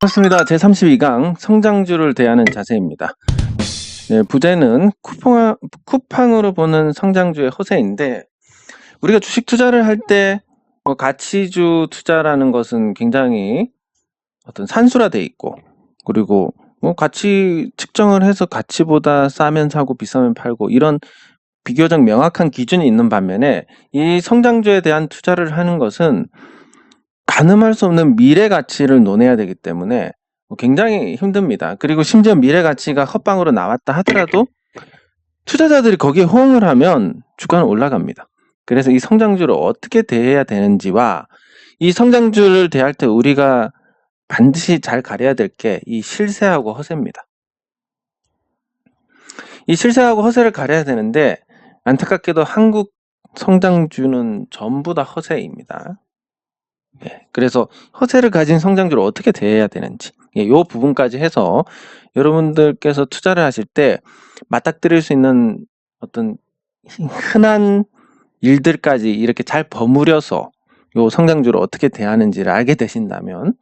반갑습니다. 제32강 성장주를 대하는 자세입니다. 네, 부제는 쿠팡으로 보는 성장주의 허세인데, 우리가 주식 투자를 할 때 가치주 투자라는 것은 굉장히 어떤 산술화돼 있고, 그리고 가치 측정을 해서 가치보다 싸면 사고 비싸면 팔고 이런 비교적 명확한 기준이 있는 반면에, 이 성장주에 대한 투자를 하는 것은 가늠할 수 없는 미래 가치를 논해야 되기 때문에 굉장히 힘듭니다. 그리고 심지어 미래 가치가 헛방으로 나왔다 하더라도 투자자들이 거기에 호응을 하면 주가는 올라갑니다. 그래서 이 성장주를 어떻게 대해야 되는지와, 이 성장주를 대할 때 우리가 반드시 잘 가려야 될 게 이 실세하고 허세입니다. 이 실세하고 허세를 가려야 되는데, 안타깝게도 한국 성장주는 전부 다 허세입니다. 그래서 허세를 가진 성장주를 어떻게 대해야 되는지, 이 부분까지 해서 여러분들께서 투자를 하실 때 맞닥뜨릴 수 있는 어떤 흔한 일들까지 이렇게 잘 버무려서 이 성장주를 어떻게 대하는지를 알게 되신다면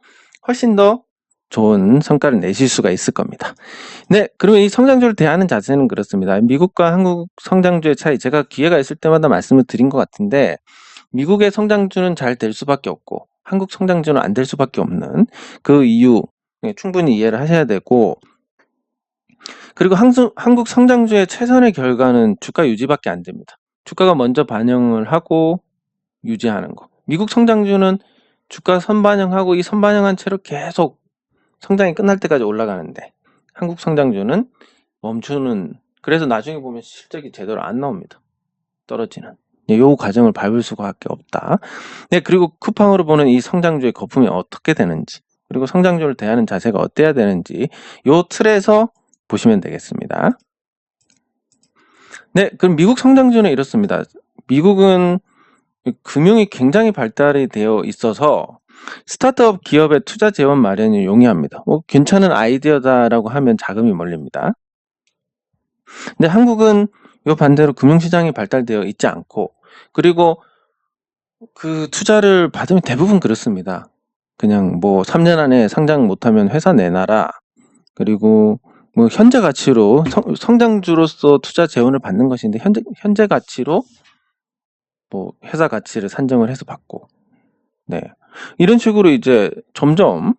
훨씬 더 좋은 성과를 내실 수가 있을 겁니다. 네, 그러면 이 성장주를 대하는 자세는 그렇습니다. 미국과 한국 성장주의 차이, 제가 기회가 있을 때마다 말씀을 드린 것 같은데, 미국의 성장주는 잘 될 수밖에 없고 한국 성장주는 안 될 수밖에 없는 그 이유 충분히 이해를 하셔야 되고, 그리고 한국 성장주의 최선의 결과는 주가 유지밖에 안 됩니다. 주가가 먼저 반영을 하고 유지하는 거. 미국 성장주는 주가 선반영하고 이 선반영한 채로 계속 성장이 끝날 때까지 올라가는데, 한국 성장주는 멈추는, 그래서 나중에 보면 실적이 제대로 안 나옵니다. 떨어지는. 요 과정을 밟을 수밖에 없다. 네, 그리고 쿠팡으로 보는 이 성장주의 거품이 어떻게 되는지, 그리고 성장주를 대하는 자세가 어때야 되는지 요 틀에서 보시면 되겠습니다. 네, 그럼 미국 성장주는 이렇습니다. 미국은 금융이 굉장히 발달이 되어 있어서 스타트업 기업의 투자 재원 마련이 용이합니다. 괜찮은 아이디어다라고 하면 자금이 몰립니다. 근데 한국은 요 반대로 금융시장이 발달되어 있지 않고, 그리고 그 투자를 받으면 대부분 그렇습니다. 그냥 3년 안에 상장 못하면 회사 내놔라. 그리고 현재 가치로 성장주로서 투자 재원을 받는 것인데, 현재 가치로 회사 가치를 산정을 해서 받고, 네, 이런 식으로 이제 점점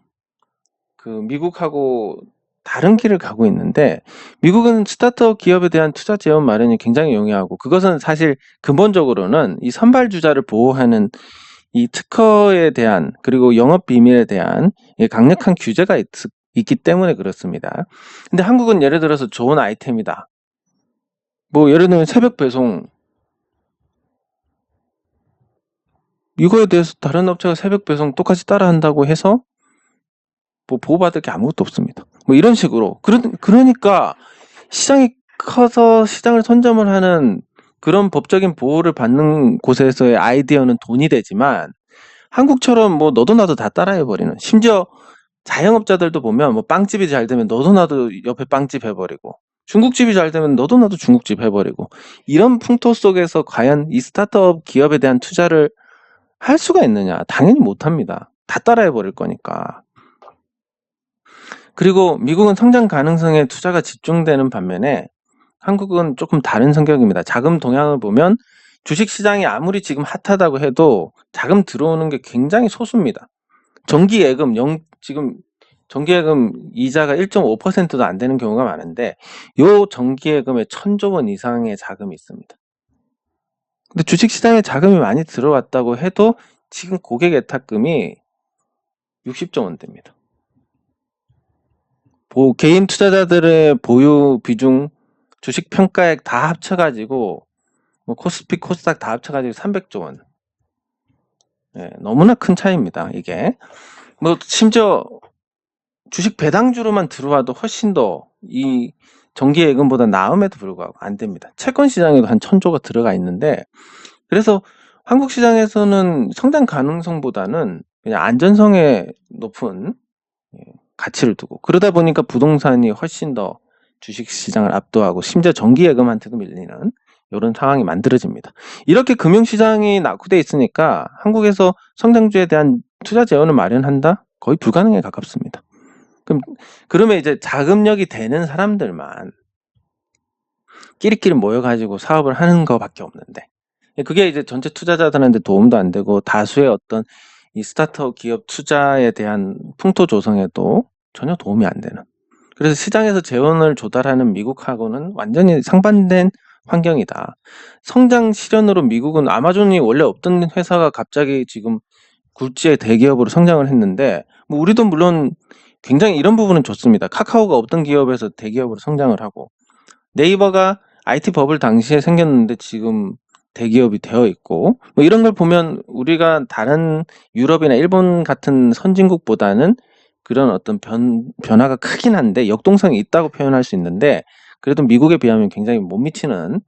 그 미국하고 다른 길을 가고 있는데, 미국은 스타트업 기업에 대한 투자 재원 마련이 굉장히 용이하고, 그것은 사실 근본적으로는 이 선발주자를 보호하는 이 특허에 대한, 그리고 영업 비밀에 대한 강력한 규제가 있기 때문에 그렇습니다. 근데 한국은 예를 들어서 좋은 아이템이다. 예를 들면 새벽 배송, 이거에 대해서 다른 업체가 새벽 배송 똑같이 따라 한다고 해서 보호받을 게 아무것도 없습니다. 이런 식으로. 그러니까 시장이 커서 시장을 선점을 하는 그런 법적인 보호를 받는 곳에서의 아이디어는 돈이 되지만, 한국처럼 너도 나도 다 따라해버리는, 심지어 자영업자들도 보면 빵집이 잘 되면 너도 나도 옆에 빵집 해버리고, 중국집이 잘 되면 너도 나도 중국집 해버리고, 이런 풍토 속에서 과연 이 스타트업 기업에 대한 투자를 할 수가 있느냐? 당연히 못합니다. 다 따라해버릴 거니까. 그리고 미국은 성장 가능성에 투자가 집중되는 반면에 한국은 조금 다른 성격입니다. 자금 동향을 보면 주식시장이 아무리 지금 핫하다고 해도 자금 들어오는 게 굉장히 소수입니다. 정기예금 지금 정기예금 이자가 1.5%도 안 되는 경우가 많은데, 요 정기예금에 1,000조 원 이상의 자금이 있습니다. 근데 주식시장에 자금이 많이 들어왔다고 해도 지금 고객 예탁금이 60조 원 됩니다. 개인 투자자들의 보유 비중, 주식 평가액 다 합쳐가지고 코스피, 코스닥 다 합쳐가지고 300조 원. 네, 너무나 큰 차이입니다. 이게 심지어 주식 배당주로만 들어와도 훨씬 더 이 정기예금보다 나음에도 불구하고 안 됩니다. 채권 시장에도 한 1,000조가 들어가 있는데, 그래서 한국 시장에서는 성장 가능성보다는 그냥 안전성에 높은 가치를 두고, 그러다 보니까 부동산이 훨씬 더 주식시장을 압도하고 심지어 정기예금한테도 밀리는 이런 상황이 만들어집니다. 이렇게 금융시장이 낙후돼 있으니까 한국에서 성장주에 대한 투자 재원을 마련한다? 거의 불가능에 가깝습니다. 그러면 이제 자금력이 되는 사람들만 끼리끼리 모여가지고 사업을 하는 거밖에 없는데, 그게 이제 전체 투자자들한테 도움도 안 되고 다수의 어떤 이 스타트업 기업 투자에 대한 풍토 조성에도 전혀 도움이 안 되는. 그래서 시장에서 재원을 조달하는 미국하고는 완전히 상반된 환경이다. 성장 실현으로 미국은 아마존이 원래 없던 회사가 갑자기 지금 굴지의 대기업으로 성장을 했는데, 뭐 우리도 물론 굉장히 이런 부분은 좋습니다. 카카오가 없던 기업에서 대기업으로 성장을 하고, 네이버가 IT 버블 당시에 생겼는데 지금 대기업이 되어 있고, 뭐 이런 걸 보면 우리가 다른 유럽이나 일본 같은 선진국보다는 그런 어떤 변화가 크긴 한데 역동성이 있다고 표현할 수 있는데, 그래도 미국에 비하면 굉장히 못 미치는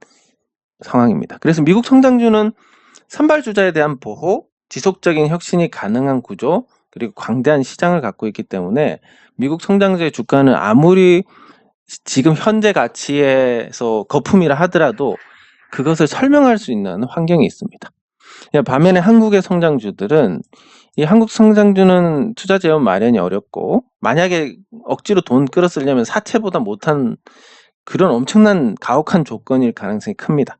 상황입니다. 그래서 미국 성장주는 선발주자에 대한 보호, 지속적인 혁신이 가능한 구조, 그리고 광대한 시장을 갖고 있기 때문에 미국 성장주의 주가는 아무리 지금 현재 가치에서 거품이라 하더라도 그것을 설명할 수 있는 환경이 있습니다. 반면에 한국의 성장주들은, 이 한국 성장주는 투자 재원 마련이 어렵고, 만약에 억지로 돈 끌어쓰려면 사채보다 못한 그런 엄청난 가혹한 조건일 가능성이 큽니다.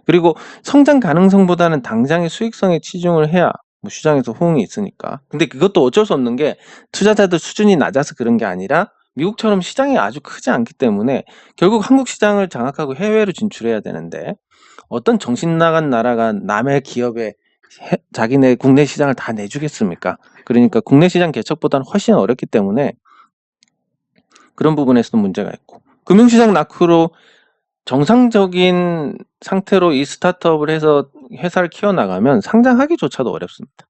그리고 성장 가능성보다는 당장의 수익성에 치중을 해야 뭐 시장에서 호응이 있으니까. 근데 그것도 어쩔 수 없는 게 투자자들 수준이 낮아서 그런 게 아니라 미국처럼 시장이 아주 크지 않기 때문에 결국 한국 시장을 장악하고 해외로 진출해야 되는데, 어떤 정신 나간 나라가 남의 기업에 자기네 국내 시장을 다 내주겠습니까? 그러니까 국내 시장 개척보다는 훨씬 어렵기 때문에 그런 부분에서도 문제가 있고, 금융시장 낙후로 정상적인 상태로 이 스타트업을 해서 회사를 키워나가면 상장하기조차도 어렵습니다.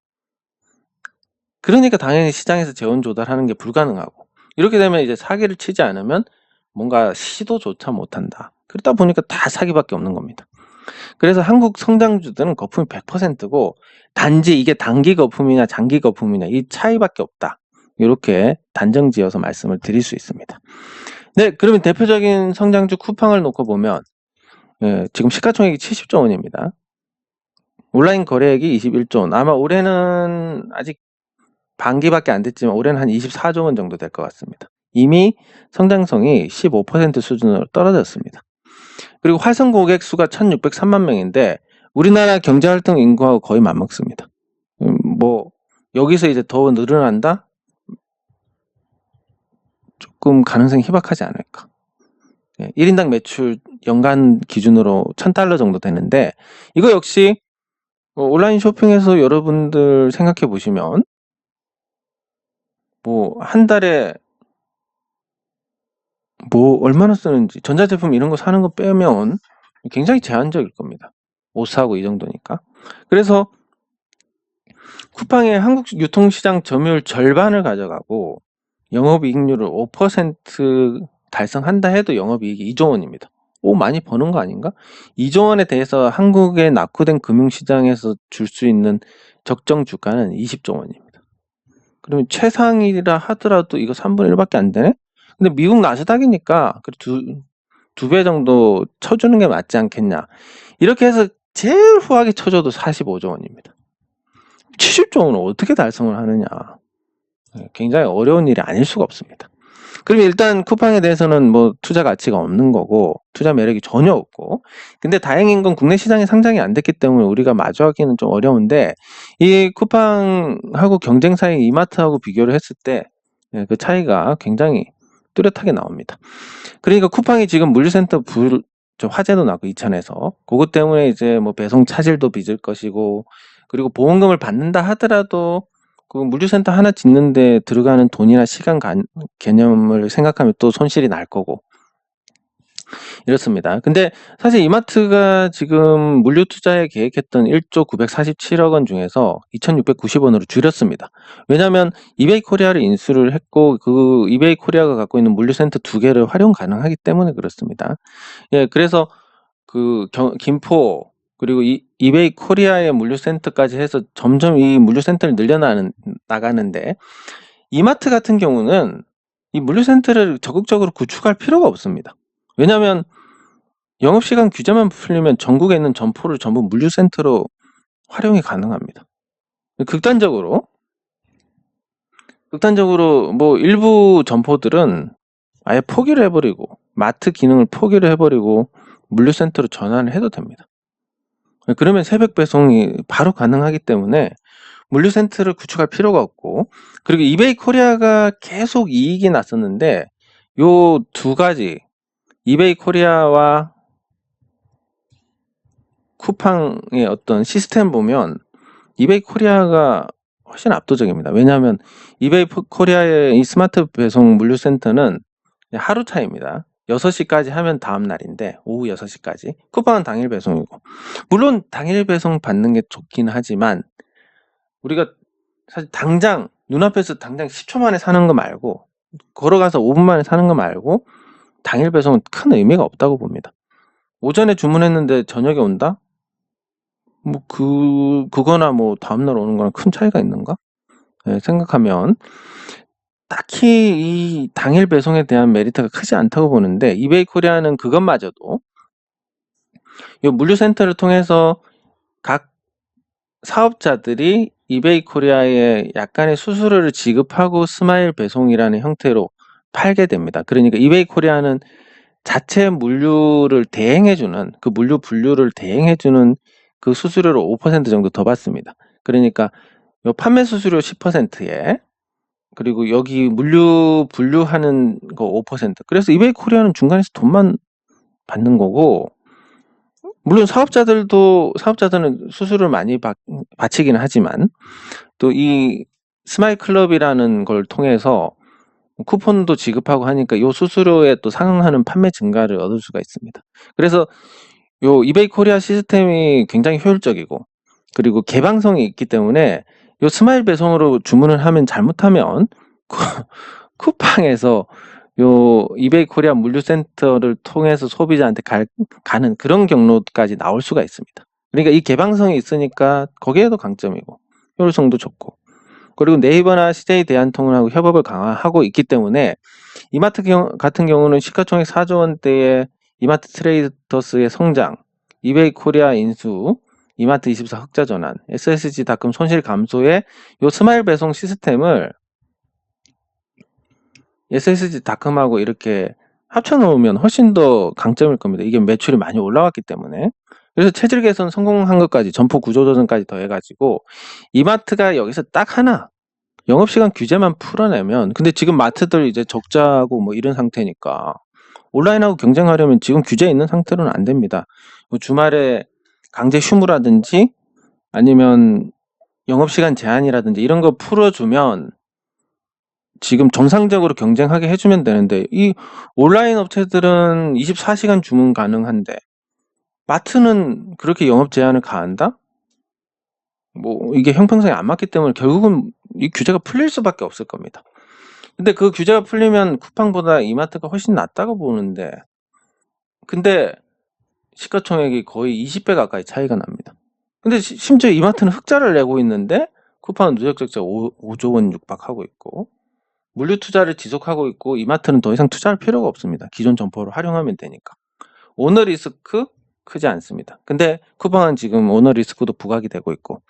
그러니까 당연히 시장에서 재원 조달하는 게 불가능하고, 이렇게 되면 이제 사기를 치지 않으면 뭔가 시도조차 못한다. 그러다 보니까 다 사기밖에 없는 겁니다. 그래서 한국 성장주들은 거품이 100%고 단지 이게 단기 거품이냐 장기 거품이냐 이 차이밖에 없다. 이렇게 단정지어서 말씀을 드릴 수 있습니다. 네, 그러면 대표적인 성장주 쿠팡을 놓고 보면, 지금 시가총액이 70조 원입니다. 온라인 거래액이 21조 원. 아마 올해는 아직 반기밖에 안 됐지만 올해는 한 24조 원 정도 될 것 같습니다. 이미 성장성이 15% 수준으로 떨어졌습니다. 그리고 활성 고객 수가 1603만 명인데 우리나라 경제활동 인구하고 거의 맞먹습니다. 뭐 여기서 이제 더 늘어난다? 조금 가능성이 희박하지 않을까. 1인당 매출 연간 기준으로 $1,000 정도 되는데, 이거 역시 온라인 쇼핑에서 여러분들 생각해 보시면 뭐 한 달에 뭐 얼마나 쓰는지, 전자제품 이런 거 사는 거 빼면 굉장히 제한적일 겁니다. 옷 사고 이 정도니까. 그래서 쿠팡의 한국 유통시장 점유율 절반을 가져가고 영업이익률을 5% 달성한다 해도 영업이익이 2조 원입니다. 많이 버는 거 아닌가? 2조 원에 대해서 한국의 낙후된 금융시장에서 줄 수 있는 적정 주가는 20조 원입니다. 그러면 최상이라 하더라도 이거 3분의 1밖에 안 되네? 근데 미국 나스닥이니까 두 배 정도 쳐주는 게 맞지 않겠냐. 이렇게 해서 제일 후하게 쳐줘도 45조 원입니다. 70조 원은 어떻게 달성을 하느냐. 굉장히 어려운 일이 아닐 수가 없습니다. 그럼 일단 쿠팡에 대해서는 뭐 투자 가치가 없는 거고 투자 매력이 전혀 없고, 근데 다행인 건 국내 시장에 상장이 안 됐기 때문에 우리가 마주하기는 좀 어려운데, 이 쿠팡하고 경쟁사인 이마트하고 비교를 했을 때 그 차이가 굉장히 뚜렷하게 나옵니다. 그러니까 쿠팡이 지금 물류센터 좀 화재도 나고 이천에서 그것 때문에 이제 뭐 배송 차질도 빚을 것이고, 그리고 보험금을 받는다 하더라도 그 물류센터 하나 짓는데 들어가는 돈이나 시간 개념을 생각하면 또 손실이 날 거고 이렇습니다. 근데 사실 이마트가 지금 물류 투자에 계획했던 1조 947억 원 중에서 2,690원으로 줄였습니다. 왜냐하면 이베이 코리아를 인수를 했고 그 이베이 코리아가 갖고 있는 물류센터 2개를 활용 가능하기 때문에 그렇습니다. 그래서 그 김포 그리고 이베이 코리아의 물류센터까지 해서 점점 이 물류센터를 나가는데, 이마트 같은 경우는 이 물류센터를 적극적으로 구축할 필요가 없습니다. 왜냐하면 영업시간 규제만 풀리면 전국에 있는 점포를 전부 물류센터로 활용이 가능합니다. 극단적으로 극단적으로 뭐 일부 점포들은 아예 포기를 해버리고 마트 기능을 포기를 해버리고 물류센터로 전환을 해도 됩니다. 그러면 새벽 배송이 바로 가능하기 때문에 물류센터를 구축할 필요가 없고, 그리고 이베이 코리아가 계속 이익이 났었는데 요 두 가지, 이베이 코리아와 쿠팡의 어떤 시스템 보면 이베이 코리아가 훨씬 압도적입니다. 왜냐하면 이베이 코리아의 이 스마트 배송 물류센터는 하루 차입니다. 6시까지 하면 다음 날인데 오후 6시까지. 쿠팡은 당일 배송이고, 물론 당일 배송 받는 게 좋긴 하지만 우리가 사실 당장 눈앞에서 당장 10초 만에 사는 거 말고, 걸어가서 5분 만에 사는 거 말고 당일 배송은 큰 의미가 없다고 봅니다. 오전에 주문했는데 저녁에 온다? 뭐 그거나 뭐 다음날 오는 거랑 큰 차이가 있는가? 네, 생각하면 딱히 이 당일 배송에 대한 메리트가 크지 않다고 보는데, 이베이 코리아는 그것마저도 이 물류센터를 통해서 각 사업자들이 이베이 코리아에 약간의 수수료를 지급하고 스마일 배송이라는 형태로 팔게 됩니다. 그러니까 이베이 코리아는 자체 물류를 대행해주는, 그 물류 분류를 대행해주는 그 수수료를 5% 정도 더 받습니다. 그러니까 요 판매 수수료 10%에 그리고 여기 물류 분류하는 거 5%. 그래서 이베이 코리아는 중간에서 돈만 받는 거고, 물론 사업자들은 수수료를 많이 바치기는 하지만 또 이 스마일 클럽이라는 걸 통해서 쿠폰도 지급하고 하니까 이 수수료에 또 상응하는 판매 증가를 얻을 수가 있습니다. 그래서 요 이베이 코리아 시스템이 굉장히 효율적이고, 그리고 개방성이 있기 때문에 요 스마일 배송으로 주문을 하면 잘못하면 쿠팡에서 요 이베이 코리아 물류센터를 통해서 소비자한테 가는 그런 경로까지 나올 수가 있습니다. 그러니까 이 개방성이 있으니까 거기에도 강점이고 효율성도 좋고, 그리고 네이버나 CJ 대한통운하고 협업을 강화하고 있기 때문에 이마트 같은 경우는 시가총액 4조 원대의 이마트 트레이더스의 성장, 이베이 코리아 인수, 이마트24 흑자 전환, SSG닷컴 손실 감소에 요 스마일 배송 시스템을 SSG닷컴하고 이렇게 합쳐놓으면 훨씬 더 강점일 겁니다. 이게 매출이 많이 올라왔기 때문에. 그래서 체질 개선 성공한 것까지, 점포 구조 조정까지 더해가지고 이마트가 여기서 딱 하나 영업시간 규제만 풀어내면, 근데 지금 마트들 이제 적자고 뭐 이런 상태니까 온라인하고 경쟁하려면 지금 규제 있는 상태로는 안 됩니다. 뭐 주말에 강제 휴무라든지 아니면 영업시간 제한이라든지 이런 거 풀어주면 지금 정상적으로 경쟁하게 해주면 되는데, 이 온라인 업체들은 24시간 주문 가능한데 마트는 그렇게 영업 제한을 가한다? 뭐 이게 형평성에 안 맞기 때문에 결국은 이 규제가 풀릴 수밖에 없을 겁니다. 근데 그 규제가 풀리면 쿠팡보다 이마트가 훨씬 낫다고 보는데, 근데 시가총액이 거의 20배 가까이 차이가 납니다. 근데 심지어 이마트는 흑자를 내고 있는데 쿠팡은 누적 적자 5조 원 육박하고 있고, 물류 투자를 지속하고 있고, 이마트는 더 이상 투자할 필요가 없습니다. 기존 점포를 활용하면 되니까. 오너 리스크 크지 않습니다. 근데 쿠팡은 지금 오너 리스크도 부각이 되고 있고,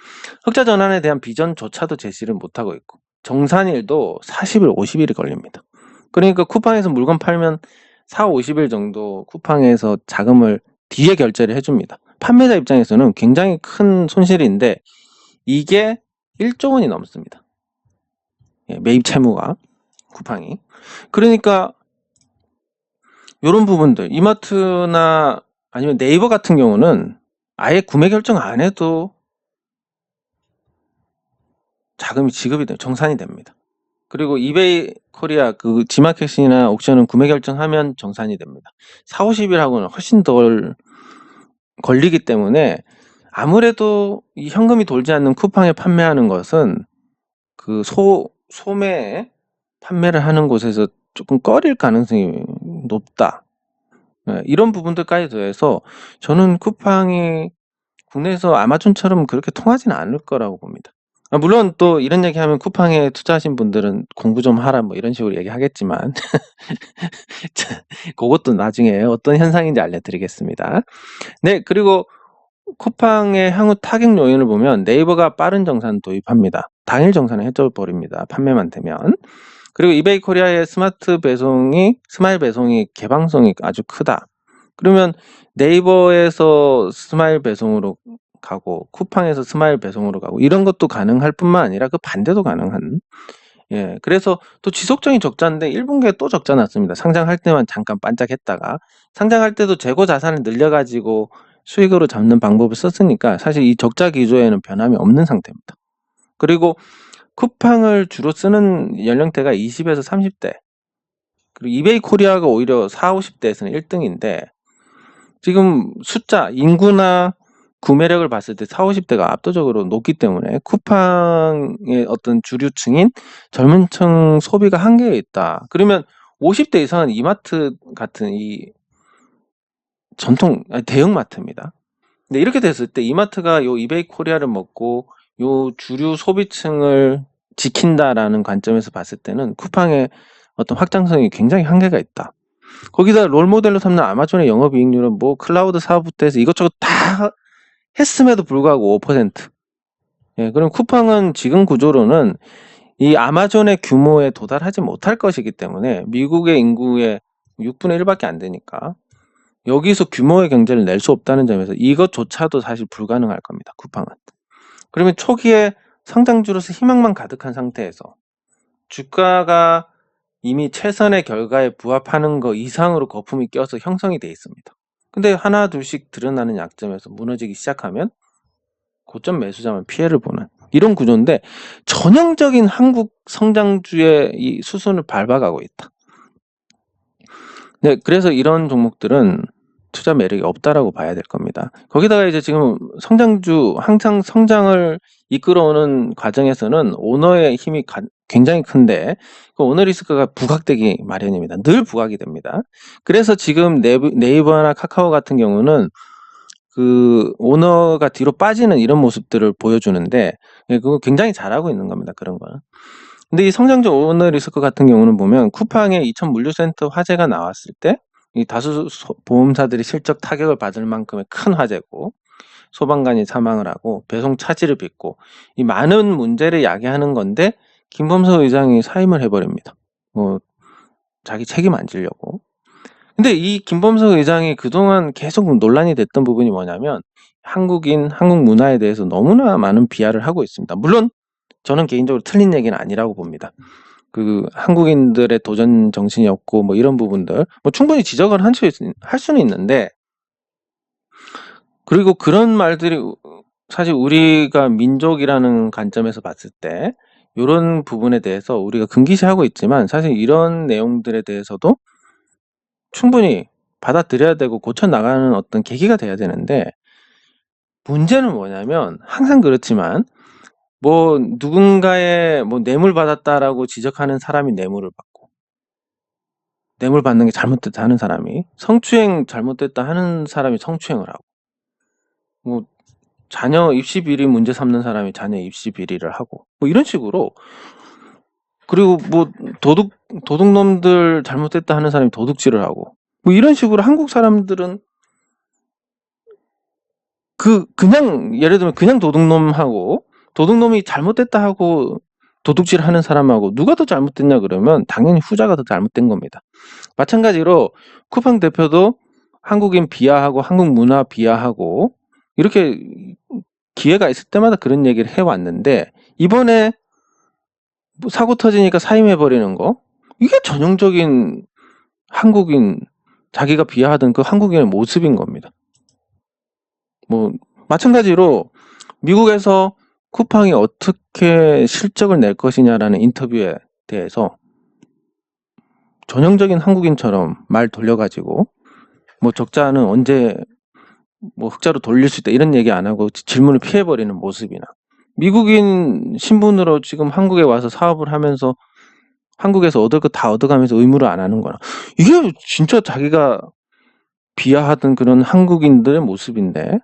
흑자 전환에 대한 비전조차도 제시를 못하고 있고, 정산일도 40일, 50일이 걸립니다. 그러니까 쿠팡에서 물건 팔면 4, 50일 정도 쿠팡에서 자금을 뒤에 결제를 해줍니다. 판매자 입장에서는 굉장히 큰 손실인데 이게 1조 원이 넘습니다. 매입 채무가, 쿠팡이. 그러니까 이런 부분들, 이마트나 아니면 네이버 같은 경우는 아예 구매 결정 안 해도 자금이 지급이 돼요. 정산이 됩니다. 그리고 이베이 코리아 그 지마켓이나 옥션은 구매 결정하면 정산이 됩니다. 4, 50일하고는 훨씬 덜 걸리기 때문에 아무래도 이 현금이 돌지 않는 쿠팡에 판매하는 것은 그 소매 판매를 하는 곳에서 조금 꺼릴 가능성이 높다. 이런 부분들까지 더해서 저는 쿠팡이 국내에서 아마존처럼 그렇게 통하지는 않을 거라고 봅니다. 물론 또 이런 얘기하면 쿠팡에 투자하신 분들은 공부 좀 하라 뭐 이런 식으로 얘기하겠지만 그것도 나중에 어떤 현상인지 알려드리겠습니다. 네, 그리고 쿠팡의 향후 타격 요인을 보면 네이버가 빠른 정산 도입합니다. 당일 정산을 해줘버립니다. 판매만 되면. 그리고 이베이 코리아의 스마일 배송이 개방성이 아주 크다. 그러면 네이버에서 스마일 배송으로 가고 쿠팡에서 스마일 배송으로 가고 이런 것도 가능할 뿐만 아니라 그 반대도 가능한. 예, 그래서 또 지속적인 적자인데 1분기에 또 적자 났습니다. 상장할 때만 잠깐 반짝했다가 상장할 때도 재고 자산을 늘려가지고 수익으로 잡는 방법을 썼으니까 사실 이 적자 기조에는 변함이 없는 상태입니다. 그리고 쿠팡을 주로 쓰는 연령대가 20에서 30대. 그리고 이베이 코리아가 오히려 40, 50대에서는 1등인데 지금 숫자, 인구나 구매력을 봤을 때 40, 50대가 압도적으로 높기 때문에 쿠팡의 어떤 주류층인 젊은 층 소비가 한계에 있다. 그러면 50대 이상은 이마트 같은 이 대형마트입니다. 근데 이렇게 됐을 때 이마트가 요 이베이 코리아를 먹고 요 주류 소비층을 지킨다라는 관점에서 봤을 때는 쿠팡의 어떤 확장성이 굉장히 한계가 있다. 거기다 롤모델로 삼는 아마존의 영업이익률은 뭐 클라우드 사업부터 해서 이것저것 다 했음에도 불구하고 5%. 예, 그럼 쿠팡은 지금 구조로는 이 아마존의 규모에 도달하지 못할 것이기 때문에 미국의 인구의 6분의 1밖에 안 되니까 여기서 규모의 경제를 낼 수 없다는 점에서 이것조차도 사실 불가능할 겁니다. 쿠팡은. 그러면 초기에 상장주로서 희망만 가득한 상태에서 주가가 이미 최선의 결과에 부합하는 거 이상으로 거품이 껴서 형성이 돼 있습니다. 근데 하나 둘씩 드러나는 약점에서 무너지기 시작하면 고점 매수자만 피해를 보는 이런 구조인데 전형적인 한국 성장주의 이 수순을 밟아가고 있다. 네, 그래서 이런 종목들은 투자 매력이 없다라고 봐야 될 겁니다. 거기다가 이제 지금 성장주 항상 성장을 이끌어오는 과정에서는 오너의 힘이 굉장히 큰데 그 오너 리스크가 부각되기 마련입니다. 늘 부각이 됩니다. 그래서 지금 네이버나 카카오 같은 경우는 그 오너가 뒤로 빠지는 이런 모습들을 보여주는데 그거 굉장히 잘하고 있는 겁니다. 그런 거는. 근데 이 성장주 오너 리스크 같은 경우는 보면 쿠팡의 이천 물류센터 화재가 나왔을 때 이 다수 보험사들이 실적 타격을 받을 만큼의 큰 화재고 소방관이 사망을 하고 배송 차질을 빚고 이 많은 문제를 야기하는 건데 김범석 의장이 사임을 해버립니다. 뭐 자기 책임 안 지려고. 근데 이 김범석 의장이 그동안 계속 논란이 됐던 부분이 뭐냐면 한국 문화에 대해서 너무나 많은 비하를 하고 있습니다. 물론 저는 개인적으로 틀린 얘기는 아니라고 봅니다. 그 한국인들의 도전 정신이 없고 뭐 이런 부분들 뭐 충분히 지적을 할 수는 있는데 그리고 그런 말들이 사실 우리가 민족이라는 관점에서 봤을 때 이런 부분에 대해서 우리가 금기시하고 있지만 사실 이런 내용들에 대해서도 충분히 받아들여야 되고 고쳐나가는 어떤 계기가 돼야 되는데 문제는 뭐냐면 항상 그렇지만 뭐 누군가의 뭐 뇌물 받았다라고 지적하는 사람이 뇌물을 받고 뇌물 받는 게 잘못됐다 하는 사람이 성추행 잘못됐다 하는 사람이 성추행을 하고 뭐 자녀 입시 비리 문제 삼는 사람이 자녀 입시 비리를 하고 뭐 이런 식으로 그리고 뭐 도둑놈들 잘못됐다 하는 사람이 도둑질을 하고 뭐 이런 식으로 한국 사람들은 그냥 예를 들면 그냥 도둑놈하고 도둑놈이 잘못됐다 하고 도둑질 하는 사람하고 누가 더 잘못됐냐 그러면 당연히 후자가 더 잘못된 겁니다. 마찬가지로 쿠팡 대표도 한국인 비하하고 한국 문화 비하하고 이렇게 기회가 있을 때마다 그런 얘기를 해왔는데 이번에 뭐 사고 터지니까 사임해버리는 거 이게 전형적인 한국인 자기가 비하하던 그 한국인의 모습인 겁니다. 뭐 마찬가지로 미국에서 쿠팡이 어떻게 실적을 낼 것이냐라는 인터뷰에 대해서 전형적인 한국인처럼 말 돌려가지고 뭐 적자는 언제 뭐 흑자로 돌릴 수 있다 이런 얘기 안 하고 질문을 피해버리는 모습이나 미국인 신분으로 지금 한국에 와서 사업을 하면서 한국에서 얻을 거 다 얻어가면서 의무를 안 하는 거나 이게 진짜 자기가 비하하던 그런 한국인들의 모습인데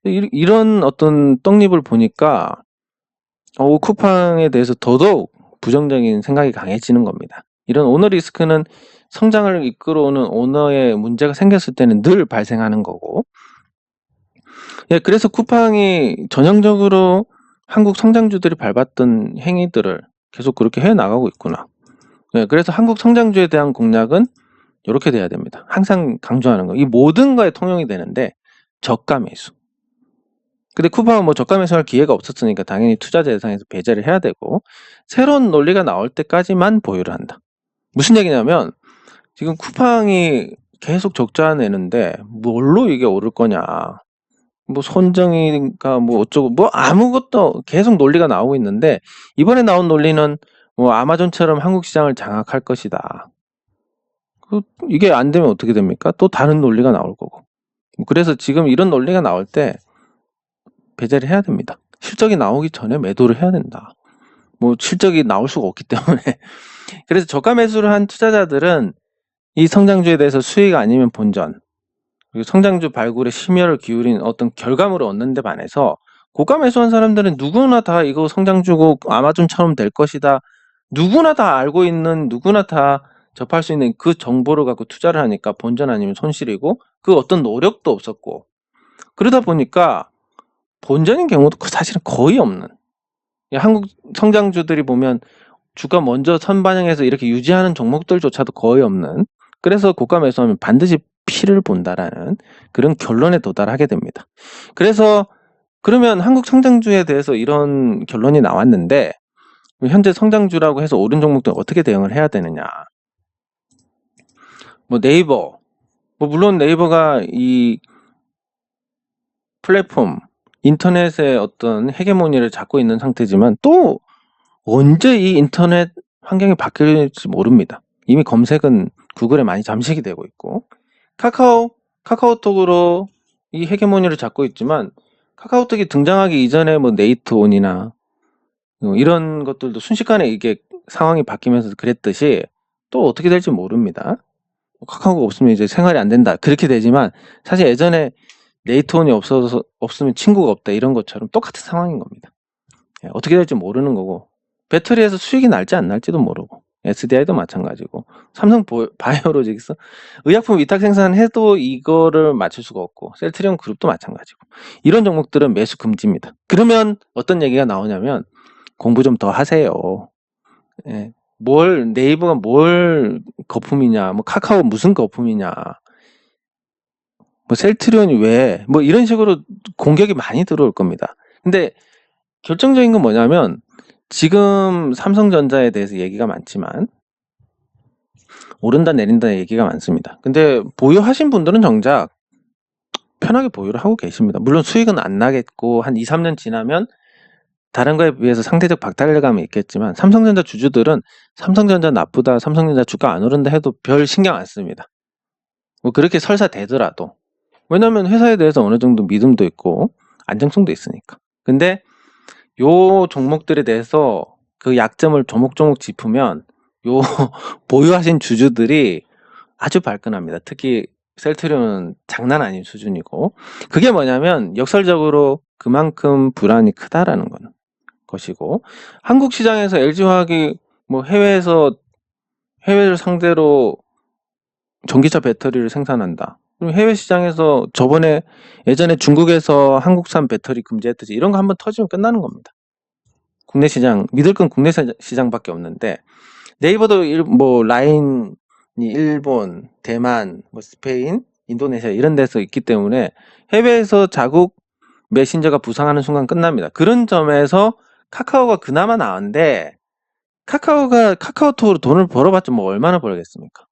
이런 어떤 떡잎을 보니까 쿠팡에 대해서 더더욱 부정적인 생각이 강해지는 겁니다. 이런 오너 리스크는 성장을 이끌어오는 오너의 문제가 생겼을 때는 늘 발생하는 거고 예, 그래서 쿠팡이 전형적으로 한국 성장주들이 밟았던 행위들을 계속 그렇게 해 나가고 있구나. 예, 그래서 한국 성장주에 대한 공략은 이렇게 돼야 됩니다. 항상 강조하는 거. 이 모든 거에 통용이 되는데 저가 매수. 근데 쿠팡은 뭐 저가 매수할 기회가 없었으니까 당연히 투자자 예상에서 배제를 해야 되고 새로운 논리가 나올 때까지만 보유를 한다. 무슨 얘기냐면 지금 쿠팡이 계속 적자 내는데 뭘로 이게 오를 거냐. 뭐 손정이가 뭐 어쩌고 뭐 아무것도 계속 논리가 나오고 있는데 이번에 나온 논리는 뭐 아마존처럼 한국 시장을 장악할 것이다. 이게 안 되면 어떻게 됩니까? 또 다른 논리가 나올 거고. 그래서 지금 이런 논리가 나올 때 배제를 해야 됩니다. 실적이 나오기 전에 매도를 해야 된다. 뭐 실적이 나올 수가 없기 때문에. 그래서 저가 매수를 한 투자자들은 이 성장주에 대해서 수익 아니면 본전, 그리고 성장주 발굴에 심혈을 기울인 어떤 결과물을 얻는 데 반해서 고가 매수한 사람들은 누구나 다 이거 성장주고 아마존처럼 될 것이다. 누구나 다 알고 있는, 누구나 다 접할 수 있는 그 정보를 갖고 투자를 하니까 본전 아니면 손실이고 그 어떤 노력도 없었고 그러다 보니까 본전인 경우도 사실은 거의 없는, 한국 성장주들이 보면 주가 먼저 선반영해서 이렇게 유지하는 종목들조차도 거의 없는, 그래서 고가 매수하면 반드시 피를 본다라는 그런 결론에 도달하게 됩니다. 그래서 그러면 한국 성장주에 대해서 이런 결론이 나왔는데 현재 성장주라고 해서 오른 종목들 어떻게 대응을 해야 되느냐. 뭐 네이버, 뭐 물론 네이버가 이 플랫폼 인터넷의 어떤 헤게모니를 잡고 있는 상태지만 또 언제 이 인터넷 환경이 바뀔지 모릅니다. 이미 검색은 구글에 많이 잠식이 되고 있고 카카오톡으로 이 헤게모니를 잡고 있지만 카카오톡이 등장하기 이전에 뭐 네이트온이나 이런 것들도 순식간에 이게 상황이 바뀌면서 그랬듯이 또 어떻게 될지 모릅니다. 카카오가 없으면 이제 생활이 안 된다 그렇게 되지만 사실 예전에 네이트온이 없으면 친구가 없다 이런 것처럼 똑같은 상황인 겁니다. 어떻게 될지 모르는 거고 배터리에서 수익이 날지 안 날지도 모르고 SDI도 마찬가지고 삼성 바이오로직스 의약품 위탁 생산해도 이거를 맞출 수가 없고 셀트리온 그룹도 마찬가지고 이런 종목들은 매수 금지입니다. 그러면 어떤 얘기가 나오냐면 공부 좀 더 하세요. 예, 네이버가 뭘 거품이냐, 뭐 카카오 무슨 거품이냐, 뭐 셀트리온이 왜, 뭐 이런 식으로 공격이 많이 들어올 겁니다. 근데 결정적인 건 뭐냐면 지금 삼성전자에 대해서 얘기가 많지만 오른다 내린다 얘기가 많습니다. 근데 보유하신 분들은 정작 편하게 보유를 하고 계십니다. 물론 수익은 안 나겠고 한 2, 3년 지나면 다른 거에 비해서 상대적 박탈감이 있겠지만 삼성전자 주주들은 삼성전자 나쁘다, 삼성전자 주가 안 오른다 해도 별 신경 안 씁니다. 뭐 그렇게 설사되더라도. 왜냐면 회사에 대해서 어느 정도 믿음도 있고 안정성도 있으니까. 근데 요 종목들에 대해서 그 약점을 조목조목 짚으면 요 보유하신 주주들이 아주 발끈합니다. 특히 셀트리온은 장난 아닌 수준이고 그게 뭐냐면 역설적으로 그만큼 불안이 크다라는 것이고 한국 시장에서 LG화학이 뭐 해외를 상대로 전기차 배터리를 생산한다. 그럼 해외 시장에서 예전에 중국에서 한국산 배터리 금지했듯이 이런 거 한번 터지면 끝나는 겁니다. 국내 시장, 믿을 건 국내 시장밖에 없는데 네이버도 뭐 라인이 일본, 대만, 뭐 스페인, 인도네시아 이런 데서 있기 때문에 해외에서 자국 메신저가 부상하는 순간 끝납니다. 그런 점에서 카카오가 그나마 나은데 카카오가 카카오톡으로 돈을 벌어봤자 뭐 얼마나 벌겠습니까?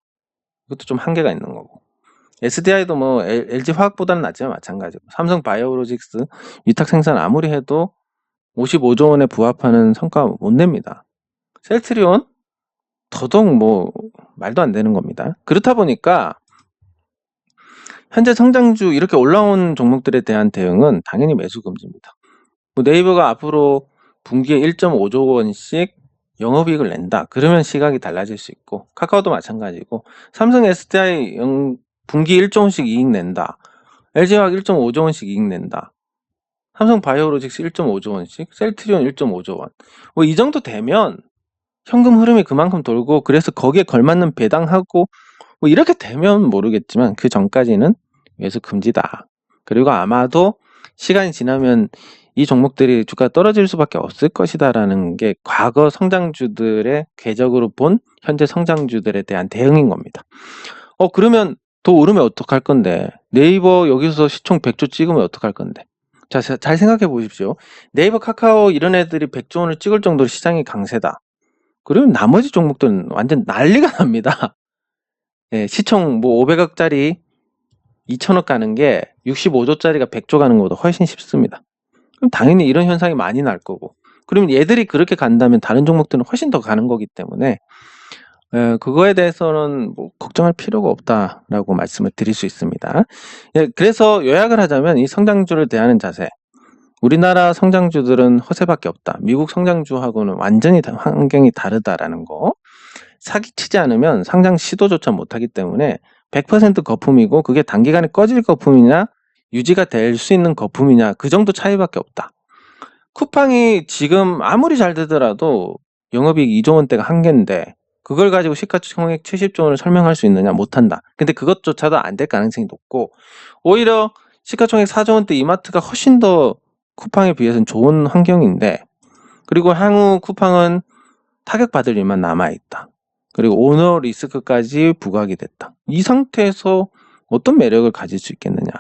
그것도 좀 한계가 있는 거고. SDI도 뭐 LG 화학보다는 낫지만 마찬가지고 삼성 바이오로직스 위탁 생산 아무리 해도 55조 원에 부합하는 성과 못 냅니다. 셀트리온 더더욱 뭐 말도 안 되는 겁니다. 그렇다 보니까 현재 성장주 이렇게 올라온 종목들에 대한 대응은 당연히 매수 금지입니다. 뭐 네이버가 앞으로 분기에 1.5조 원씩 영업이익을 낸다. 그러면 시각이 달라질 수 있고 카카오도 마찬가지고 삼성 SDI 분기 1조 원씩 이익 낸다. LG화학 1.5조 원씩 이익 낸다. 삼성 바이오로직스 1.5조 원씩, 셀트리온 1.5조 원. 뭐 이 정도 되면 현금 흐름이 그만큼 돌고 그래서 거기에 걸맞는 배당하고 뭐 이렇게 되면 모르겠지만 그 전까지는 매수 금지다. 그리고 아마도 시간이 지나면 이 종목들이 주가가 떨어질 수밖에 없을 것이다라는 게 과거 성장주들의 궤적으로 본 현재 성장주들에 대한 대응인 겁니다. 그러면 더 오르면 어떡할 건데? 네이버 여기서 시총 100조 찍으면 어떡할 건데? 자, 잘 생각해 보십시오. 네이버, 카카오 이런 애들이 100조 원을 찍을 정도로 시장이 강세다. 그러면 나머지 종목들은 완전 난리가 납니다. 예, 시총 뭐 500억짜리 2천억 가는 게 65조짜리가 100조 가는 것보다 훨씬 쉽습니다. 그럼 당연히 이런 현상이 많이 날 거고, 그러면 얘들이 그렇게 간다면 다른 종목들은 훨씬 더 가는 거기 때문에 그거에 대해서는 뭐 걱정할 필요가 없다라고 말씀을 드릴 수 있습니다. 예, 그래서 요약을 하자면 이 성장주를 대하는 자세, 우리나라 성장주들은 허세밖에 없다. 미국 성장주하고는 완전히 환경이 다르다라는 거. 사기치지 않으면 상장 시도조차 못하기 때문에 100% 거품이고, 그게 단기간에 꺼질 거품이냐 유지가 될 수 있는 거품이냐, 그 정도 차이밖에 없다. 쿠팡이 지금 아무리 잘 되더라도 영업이익 2조 원대가 한계인데 그걸 가지고 시가총액 70조 원을 설명할 수 있느냐? 못한다. 근데 그것조차도 안 될 가능성이 높고, 오히려 시가총액 4조 원대 이마트가 훨씬 더 쿠팡에 비해서는 좋은 환경인데, 그리고 향후 쿠팡은 타격받을 일만 남아있다. 그리고 오너 리스크까지 부각이 됐다. 이 상태에서 어떤 매력을 가질 수 있겠느냐.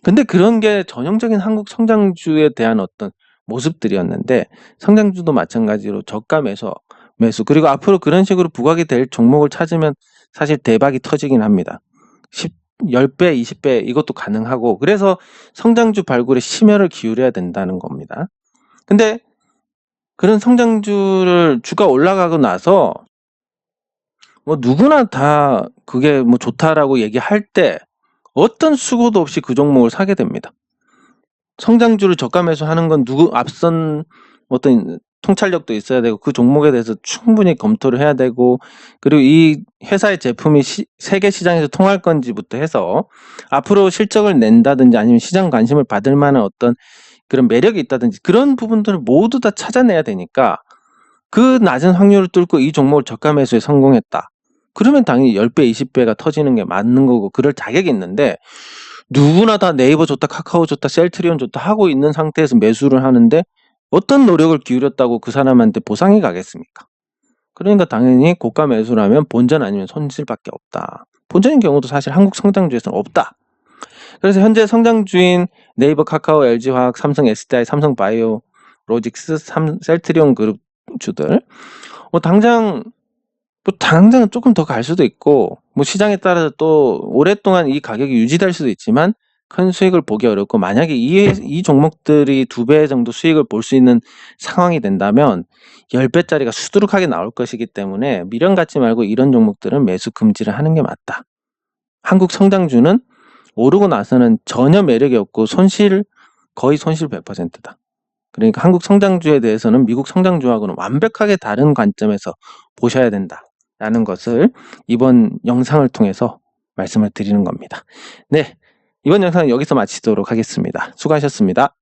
근데 그런 게 전형적인 한국 성장주에 대한 어떤 모습들이었는데, 성장주도 마찬가지로 저가 매수, 그리고 앞으로 그런 식으로 부각이 될 종목을 찾으면 사실 대박이 터지긴 합니다. 10배, 20배 이것도 가능하고, 그래서 성장주 발굴에 심혈을 기울여야 된다는 겁니다. 근데 그런 성장주를 주가 올라가고 나서 뭐 누구나 다 그게 뭐 좋다라고 얘기할 때 어떤 수고도 없이 그 종목을 사게 됩니다. 성장주를 저가 매수하는 건 앞선 어떤 통찰력도 있어야 되고, 그 종목에 대해서 충분히 검토를 해야 되고, 그리고 이 회사의 제품이 세계 시장에서 통할 건지부터 해서 앞으로 실적을 낸다든지 아니면 시장 관심을 받을 만한 어떤 그런 매력이 있다든지 그런 부분들을 모두 다 찾아내야 되니까, 그 낮은 확률을 뚫고 이 종목을 저가 매수에 성공했다. 그러면 당연히 10배, 20배가 터지는 게 맞는 거고 그럴 자격이 있는데, 누구나 다 네이버 좋다, 카카오 좋다, 셀트리온 좋다 하고 있는 상태에서 매수를 하는데 어떤 노력을 기울였다고 그 사람한테 보상이 가겠습니까? 그러니까 당연히 고가 매수라면 본전 아니면 손실밖에 없다. 본전인 경우도 사실 한국 성장주에서는 없다. 그래서 현재 성장주인 네이버, 카카오, LG화학, 삼성 SDI, 삼성바이오 로직스, 셀트리온 그룹 주들 당장 조금 더 갈 수도 있고, 뭐 시장에 따라서 또 오랫동안 이 가격이 유지될 수도 있지만 큰 수익을 보기 어렵고, 만약에 이 종목들이 2배 정도 수익을 볼 수 있는 상황이 된다면 10배짜리가 수두룩하게 나올 것이기 때문에 미련 갖지 말고 이런 종목들은 매수 금지를 하는 게 맞다. 한국 성장주는 오르고 나서는 전혀 매력이 없고 거의 손실 100%다. 그러니까 한국 성장주에 대해서는 미국 성장주하고는 완벽하게 다른 관점에서 보셔야 된다라는 것을 이번 영상을 통해서 말씀을 드리는 겁니다. 네, 이번 영상은 여기서 마치도록 하겠습니다. 수고하셨습니다.